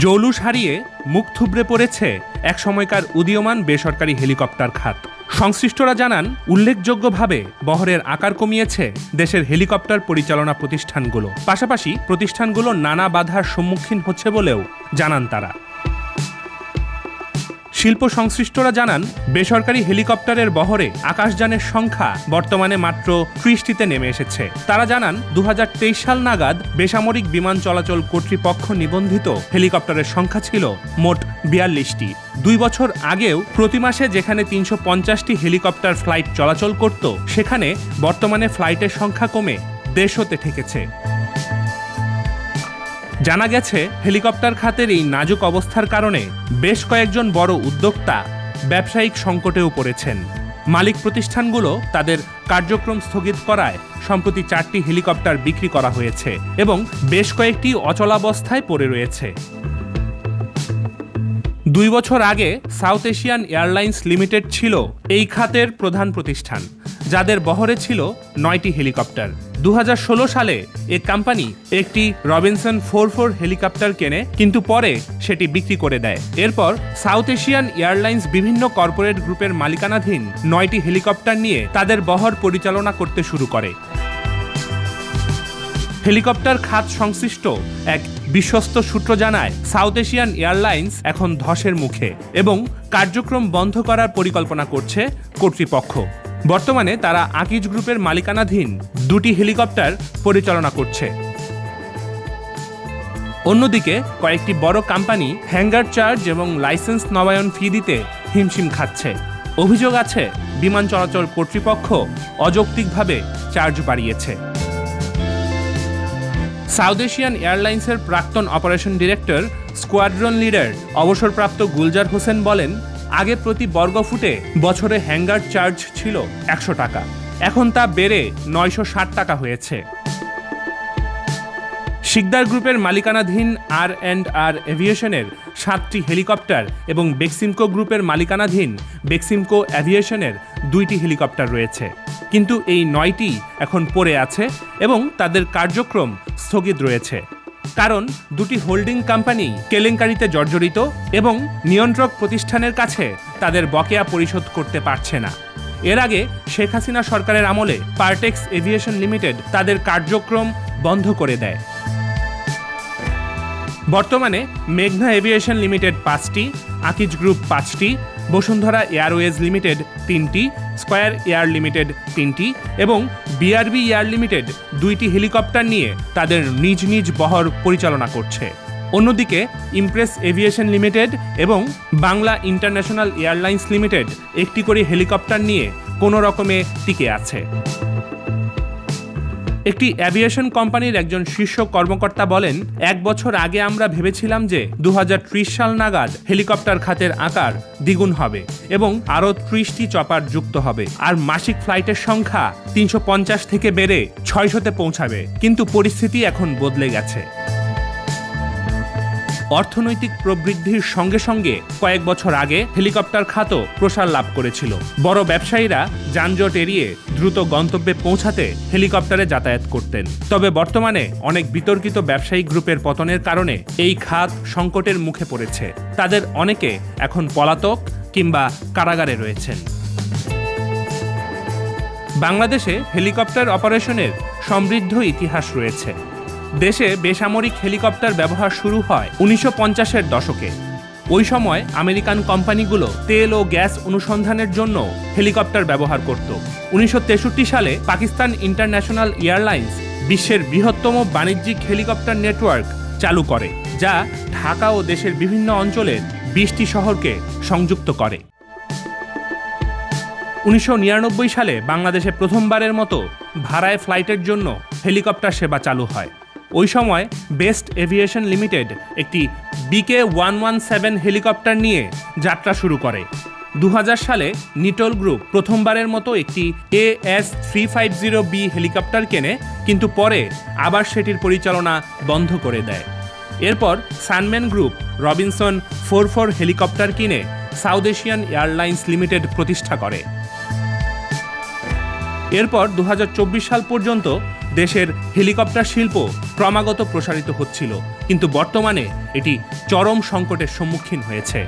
জৌলুস হারিয়ে মুখ থুবড়ে পড়েছে এক সময়কার উদীয়মান বেসরকারি হেলিকপ্টার খাত। সংশ্লিষ্টরা জানান, উল্লেখযোগ্যভাবে বহরের আকার কমিয়েছে দেশের হেলিকপ্টার পরিচালনা প্রতিষ্ঠানগুলো। পাশাপাশি প্রতিষ্ঠানগুলো নানা বাধার সম্মুখীন হচ্ছে বলেও জানান তারা। শিল্প সংশ্লিষ্টরা জানান, বেসরকারি হেলিকপ্টারের বহরে আকাশযানের সংখ্যা বর্তমানে মাত্র ৩০টিতে নেমে এসেছে। তারা জানান, ২০২৩ সাল নাগাদ বেসামরিক বিমান চলাচল কর্তৃপক্ষ নিবন্ধিত হেলিকপ্টারের সংখ্যা ছিল মোট ৪২টি। ২ বছর আগেও প্রতি মাসে যেখানে ৩৫০টি হেলিকপ্টার ফ্লাইট চলাচল করত, সেখানে বর্তমানে ফ্লাইটের সংখ্যা কমে ১৫০তে ঠেকেছে। জানা গেছে, হেলিকপ্টার খাতের এই নাজুক অবস্থার কারণে বেশ কয়েকজন বড় উদ্যোক্তা ব্যবসায়িক সংকটেও পড়েছেন। মালিক প্রতিষ্ঠানগুলো তাদের কার্যক্রম স্থগিত করায় সম্প্রতি ৪টি হেলিকপ্টার বিক্রি করা হয়েছে এবং বেশ কয়েকটি অচলাবস্থায় পড়ে রয়েছে। ২ বছর আগে সাউথ এশিয়ান এয়ারলাইন্স লিমিটেড ছিল এই খাতের প্রধান প্রতিষ্ঠান, যাদের বহরে ছিল ৯টি হেলিকপ্টার। ২০১৬ সালে এই কোম্পানি একটি রবিনসন 44 হেলিকপ্টার কেনে, কিন্তু পরে সেটি বিক্রি করে দেয়। এরপর সাউথ এশিয়ান এয়ারলাইন্স বিভিন্ন কর্পোরেট গ্রুপের মালিকানাধীন ৯টি হেলিকপ্টার নিয়ে তাদের বহর পরিচালনা করতে শুরু করে। হেলিকপ্টার খাত সংশ্লিষ্ট এক বিশ্বস্ত সূত্র জানায়, সাউথ এশিয়ান এয়ারলাইন্স এখন ধসের মুখে এবং কার্যক্রম বন্ধ করার পরিকল্পনা করছে কর্তৃপক্ষ। বর্তমানে তারা আকিজ গ্রুপের মালিকানাধীন ২টি হেলিকপ্টার পরিচালনা করছে। অন্যদিকে কয়েকটি বড় কোম্পানি হ্যাঙ্গার চার্জ এবং লাইসেন্স নবায়ন ফি দিতে হিমশিম খাচ্ছে। অভিযোগ আছে, বিমান চলাচল কর্তৃপক্ষ অযৌক্তিকভাবে চার্জ বাড়িয়েছে। সাউথ এশিয়ান এয়ারলাইন্সের প্রাক্তন অপারেশন ডিরেক্টর, স্কোয়াড্রন লিডার অবসরপ্রাপ্ত গুলজার হোসেন বলেন, আগে প্রতি বর্গফুটে বছরে হ্যাঙ্গার চার্জ ছিল ১০০ টাকা, এখন তা বেড়ে ৯৬০ টাকা হয়েছে। শিকদার গ্রুপের মালিকানাধীন আর এভিয়েশনের ৭টি হেলিকপ্টার এবং বেক্সিমকো গ্রুপের মালিকানাধীন বেক্সিমকো এভিয়েশনের ২টি হেলিকপ্টার রয়েছে, কিন্তু এই ৯টি এখন পড়ে আছে এবং তাদের কার্যক্রম স্থগিত রয়েছে। কারণ ২টি হোল্ডিং কোম্পানি কেলেঙ্কারিতে জর্জরিত এবং নিয়ন্ত্রক প্রতিষ্ঠানের কাছে তাদের বকেয়া পরিশোধ করতে পারছে না। এর আগে শেখ হাসিনা সরকারের আমলে পার্টেক্স এভিয়েশন লিমিটেড তাদের কার্যক্রম বন্ধ করে দেয়। বর্তমানে মেঘনা এভিয়েশন লিমিটেড ৫টি, আকিজ গ্রুপ ৫টি, বসুন্ধরা এয়ারওয়েজ লিমিটেড ৩টি, স্কয়ার এয়ার লিমিটেড ৩টি এবং বিআরবি এয়ার লিমিটেড ২টি হেলিকপ্টার নিয়ে তাদের নিজ নিজ বহর পরিচালনা করছে। অন্যদিকে ইমপ্রেস এভিয়েশন লিমিটেড এবং বাংলা ইন্টারন্যাশনাল এয়ারলাইন্স লিমিটেড একটি করে হেলিকপ্টার নিয়ে কোনো রকমে টিকে আছে। একটি অ্যাভিয়েশন কোম্পানির একজন শীর্ষ কর্মকর্তা বলেন, ১ বছর আগে আমরা ভেবেছিলাম যে ২০৩০ সাল নাগাদ হেলিকপ্টার খাতের আকার দ্বিগুণ হবে এবং আরও ৩০টি চপার যুক্ত হবে আর মাসিক ফ্লাইটের সংখ্যা ৩৫০ থেকে বেড়ে ৬০০তে পৌঁছাবে, কিন্তু পরিস্থিতি এখন বদলে গেছে। অর্থনৈতিক প্রবৃদ্ধির সঙ্গে সঙ্গে কয়েক বছর আগে হেলিকপ্টার খাতও প্রসার লাভ করেছিল। বড় ব্যবসায়ীরা যানজট এড়িয়ে দ্রুত গন্তব্যে পৌঁছাতে হেলিকপ্টারে যাতায়াত করতেন। তবে বর্তমানে অনেক বিতর্কিত ব্যবসায়িক গ্রুপের পতনের কারণে এই খাত সংকটের মুখে পড়েছে। তাদের অনেকে এখন পলাতক কিংবা কারাগারে রয়েছেন। বাংলাদেশে হেলিকপ্টার অপারেশনের সমৃদ্ধ ইতিহাস রয়েছে। দেশে বেসামরিক হেলিকপ্টার ব্যবহার শুরু হয় ১৯৫০-এর দশকে। ওই সময় আমেরিকান কোম্পানিগুলো তেল ও গ্যাস অনুসন্ধানের জন্য হেলিকপ্টার ব্যবহার করত। ১৯৬৩ সালে পাকিস্তান ইন্টারন্যাশনাল এয়ারলাইন্স বিশ্বের বৃহত্তম বাণিজ্যিক হেলিকপ্টার নেটওয়ার্ক চালু করে, যা ঢাকা ও দেশের বিভিন্ন অঞ্চলের ২০টি শহরকে সংযুক্ত করে। ১৯৯৯ সালে বাংলাদেশে প্রথমবারের মতো ভাড়ায় ফ্লাইটের জন্য হেলিকপ্টার সেবা চালু হয়। ওই সময় বেস্ট এভিয়েশন লিমিটেড একটি BK-117 হেলিকপ্টার নিয়ে যাত্রা শুরু করে। ২০০০ সালে নিটল গ্রুপ প্রথমবারের মতো একটি AS-350B হেলিকপ্টার কেনে, কিন্তু পরে আবার সেটির পরিচালনা বন্ধ করে দেয়। এরপর সানম্যান গ্রুপ রবিনসন 44 হেলিকপ্টার কিনে সাউথ এশিয়ান এয়ারলাইন্স লিমিটেড প্রতিষ্ঠা করে। এরপর ২০২৪ সাল পর্যন্ত দেশের হেলিকপ্টার শিল্প ক্রমাগত প্রসারিত হচ্ছিল, কিন্তু বর্তমানে এটি চরম সংকটের সম্মুখীন হয়েছে।